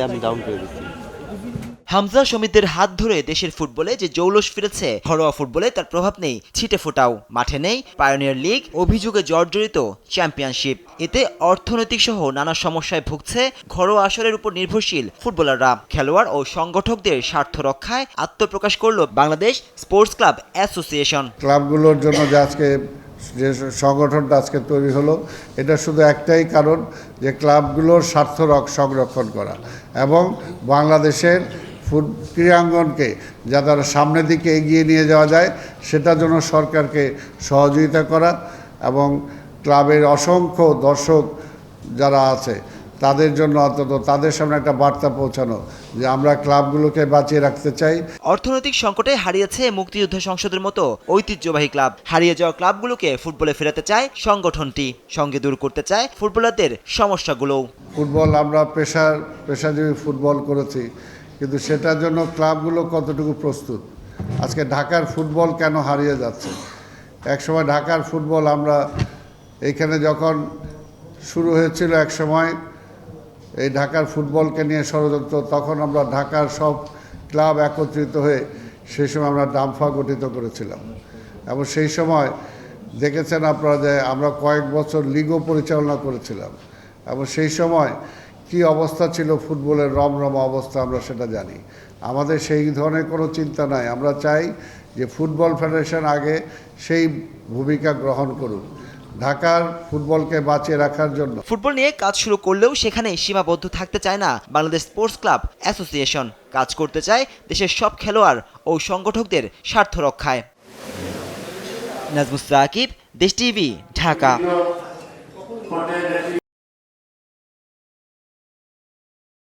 আমি ডাউন করে দিচ্ছি। হামজা সমিতির হাত ধরে দেশের ফুটবলে যে জৌলস ফিরেছে, ঘরোয়া ফুটবলে তার প্রভাব নেই ছিটে ফোটাও। মাঠে নেই পায়োনিয়ার লিগ, অভিযোগে জর্জরিত চ্যাম্পিয়নশিপ। এতে অর্থনৈতিক সহ নানা সমস্যায় ভুগছে ঘরোয়া আসরের উপর নির্ভরশীল ফুটবলাররা। খেলোয়াড় ও সংগঠকদের স্বার্থ রক্ষায় আত্মপ্রকাশ করল বাংলাদেশ স্পোর্টস ক্লাব অ্যাসোসিয়েশন। ক্লাবগুলোর জন্য যে আজকে যে সংগঠনটা আজকে তৈরি হলো, এটা শুধু একটাই কারণ যে ক্লাবগুলোর স্বার্থ সংরক্ষণ করা এবং বাংলাদেশের ক্রীড়াঙ্গনকে যাতে সামনের দিকে এগিয়ে নিয়ে যাওয়া যায় সেটার জন্য সরকারকে সহযোগিতা করা এবং ক্লাবের অসংখ্য দর্শক যারা আছে তাদের জন্য অন্তত তাদের সামনে একটা বার্তা পৌঁছানো যে আমরা ক্লাবগুলোকে বাঁচিয়ে রাখতে চাই। অর্থনৈতিক সংকটে হারিয়েছে মুক্তিযুদ্ধ সংসদের মতো ঐতিহ্যবাহী ক্লাব। হারিয়ে যাওয়া ক্লাবগুলোকে ফুটবলে ফেরাতে চায় সংগঠনটি, সঙ্গে দূর করতে চায় ফুটবলারদের সমস্যাগুলো। ফুটবল আমরা পেশাজীবী ফুটবল করেছি, কিন্তু সেটার জন্য ক্লাবগুলো কতটুকু প্রস্তুত? আজকে ঢাকার ফুটবল কেন হারিয়ে যাচ্ছে? একসময় ঢাকার ফুটবল আমরা এইখানে যখন শুরু হয়েছিল একসময় এই ঢাকার ফুটবলকে নিয়ে ষড়যন্ত্র, তখন আমরা ঢাকার সব ক্লাব একত্রিত হয়ে সেই সময় আমরা ডাম্ফা গঠিত করেছিলাম এবং সেই সময় দেখেছেন আপনারা যে আমরা কয়েক বছর লিগও পরিচালনা করেছিলাম এবং সেই সময় কি অবস্থা ছিল ফুটবলের রমরমা অবস্থা আমরা সেটা জানি। আমাদের সেই ধরনের কোনো চিন্তা নাই। আমরা চাই যে ফুটবল ফেডারেশন আগে সেই ভূমিকা গ্রহণ করুক ঢাকার ফুটবলকে বাঁচিয়ে রাখার জন্য। ফুটবল নিয়ে কাজ শুরু করলেও সেখানে সীমাবদ্ধ থাকতে চায় না বাংলাদেশ স্পোর্টস ক্লাব অ্যাসোসিয়েশন। কাজ করতে চায় দেশের সব খেলোয়াড় ও সংগঠকদের স্বার্থ রক্ষায়। নাজমুস সাকিব, দেশ টিভি, ঢাকা।